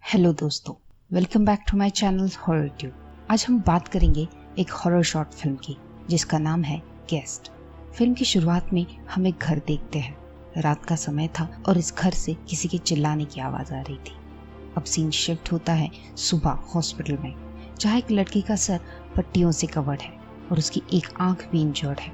Hello दोस्तों, welcome back to my channel horror tube. आज हम बात करेंगे एक हॉरर शॉर्ट फिल्म की जिसका नाम है गेस्ट। फिल्म की शुरुआत में हम एक घर देखते हैं। रात का समय था और इस घर से किसी के चिल्लाने की आवाज आ रही थी। अब सीन शिफ्ट होता है सुबह हॉस्पिटल में, जहाँ एक लड़की का सर पट्टियों से कवर्ड है और उसकी एक आंख भी इंजर्ड है।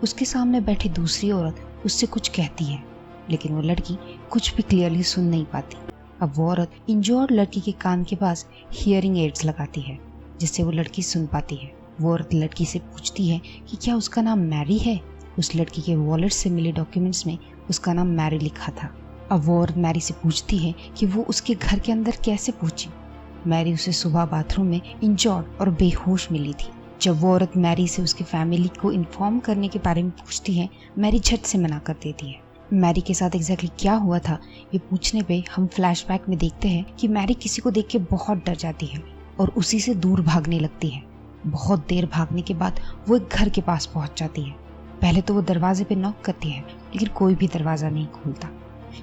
उसके सामने बैठी दूसरी औरत उससे कुछ कहती है, लेकिन वो लड़की कुछ भी क्लियरली सुन नहीं पाती। अब वो औरत इंजर्ड लड़की के कान के पास हियरिंग एड्स लगाती है, जिससे वो लड़की सुन पाती है। वो औरत लड़की से पूछती है कि क्या उसका नाम मैरी है। उस लड़की के वॉलेट से मिले डॉक्यूमेंट्स में उसका नाम मैरी लिखा था। अब वो औरत मैरी से पूछती है कि वो उसके घर के अंदर कैसे पहुंची। मैरी उसे सुबह बाथरूम में इंजर्ड और बेहोश मिली थी। जब वो औरत मैरी से उसकी फैमिली को इन्फॉर्म करने के बारे में पूछती है, मैरी झट से मना कर देती है। मैरी के साथ एग्जैक्टली क्या हुआ था ये पूछने पे हम फ्लैशबैक में देखते हैं कि मैरी किसी को देख के बहुत डर जाती है और उसी से दूर भागने लगती है। बहुत देर भागने के बाद वो एक घर के पास पहुंच जाती है। पहले तो वो दरवाजे पे नॉक करती है, लेकिन कोई भी दरवाजा नहीं खुलता।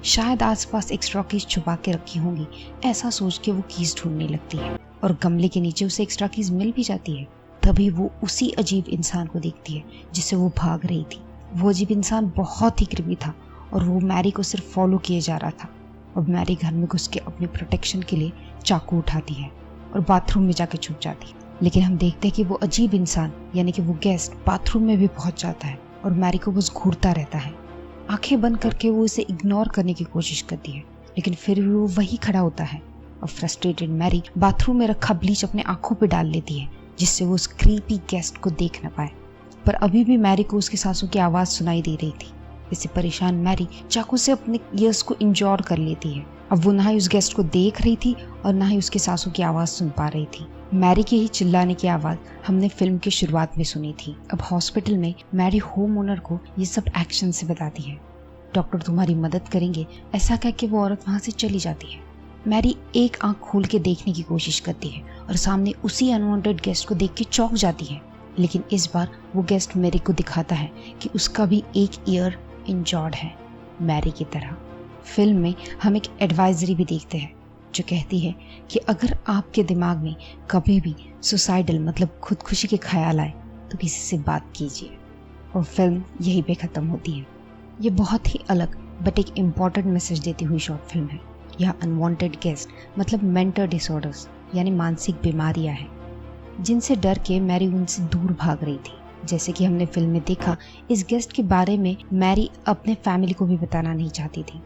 शायद आसपास एक्स्ट्रा कीज छुपा के रखी होंगी, ऐसा सोच के वो कीज ढूंढने लगती है और गमले के नीचे उसे एक्स्ट्रा कीज मिल भी जाती है। तभी वो उसी अजीब इंसान को देखती है जिससे वो भाग रही थी। वो अजीब इंसान बहुत ही क्रीपी था और वो मैरी को सिर्फ फॉलो किए जा रहा था। अब मैरी घर में घुस के अपने प्रोटेक्शन के लिए चाकू उठाती है और बाथरूम में जाके छुप जाती है। लेकिन हम देखते हैं कि वो अजीब इंसान यानी कि वो गेस्ट बाथरूम में भी पहुंच जाता है और मैरी को बस घूरता रहता है। आंखें बंद करके वो इसे इग्नोर करने की कोशिश करती है, लेकिन फिर भी वो वही खड़ा होता है। और फ्रस्ट्रेटेड मैरी बाथरूम में रखा ब्लीच अपने आंखों पे डाल लेती है, जिससे वो उस क्रीपी गेस्ट को देख न पाए। पर अभी भी मैरी को उसकी सांसों की आवाज सुनाई दे रही थी। इससे परेशान मैरी चाकू से अपने ईयर्स को इंजॉर कर लेती है। अब वो ना ही उस गेस्ट को देख रही थी और ना ही उसके सांसों की आवाज सुन पा रही थी। मैरी के ही चिल्लाने की आवाज हमने फिल्म की शुरुआत में सुनी थी। अब हॉस्पिटल में मैरी होम ओनर को ये सब एक्शन से बताती है। डॉक्टर तुम्हारी मदद करेंगे, ऐसा कह के वो औरत वहां से चली जाती है। मैरी एक आंख खोल के देखने की कोशिश करती है और सामने उसी अनवांटेड गेस्ट को देख के चौंक जाती है। लेकिन इस बार वो गेस्ट मैरी को दिखाता है कि उसका भी एक ईयर इंजर्ड है मैरी की तरह। फिल्म में हम एक एडवाइजरी भी देखते हैं जो कहती है कि अगर आपके दिमाग में कभी भी सुसाइडल मतलब खुदकुशी के ख्याल आए तो किसी से बात कीजिए। और फिल्म यहीं पे ख़त्म होती है। ये बहुत ही अलग बट एक इम्पॉर्टेंट मैसेज देती हुई शॉर्ट फिल्म है। यह अनवांटेड गेस्ट मतलब मेंटल डिसऑर्डर्स यानी मानसिक बीमारियां हैं, जिनसे डर के मैरी उनसे दूर भाग रही थी। जैसे कि हमने फिल्म में देखा, इस गेस्ट के बारे में मैरी अपने फैमिली को भी बताना नहीं चाहती थी।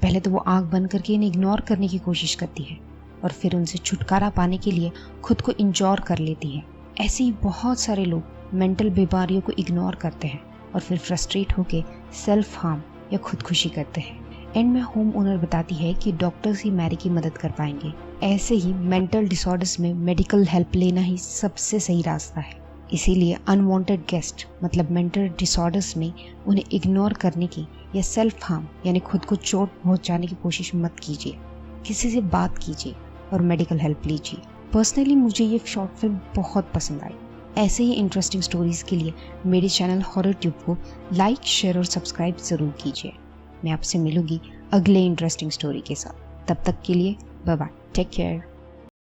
पहले तो वो आंख बंद करके इन्हें इग्नोर करने की कोशिश करती है और फिर उनसे छुटकारा पाने के लिए खुद को इंजॉर कर लेती है। ऐसे ही बहुत सारे लोग मेंटल बीमारियों को इग्नोर करते हैं और फिर फ्रस्ट्रेट होकर सेल्फ हार्म या खुदकुशी करते हैं। एंड में होम ओनर बताती है कि डॉक्टर्स ही मैरी की मदद कर पाएंगे। ऐसे ही मेंटल डिसऑर्डर्स में मेडिकल हेल्प लेना ही सबसे सही रास्ता है। इसीलिए अनवांटेड गेस्ट मतलब मेंटल डिसऑर्डर्स में उन्हें इग्नोर करने की या सेल्फ हार्म यानी खुद को चोट पहुंचाने की कोशिश मत कीजिए। किसी से बात कीजिए और मेडिकल हेल्प लीजिए। पर्सनली मुझे ये शॉर्ट फिल्म बहुत पसंद आई। ऐसे ही इंटरेस्टिंग स्टोरीज के लिए मेरे चैनल हॉरर ट्यूब को लाइक, शेयर और सब्सक्राइब जरूर कीजिए। मैं आपसे मिलूंगी अगले इंटरेस्टिंग स्टोरी के साथ। तब तक के लिए बाय बाय, टेक केयर।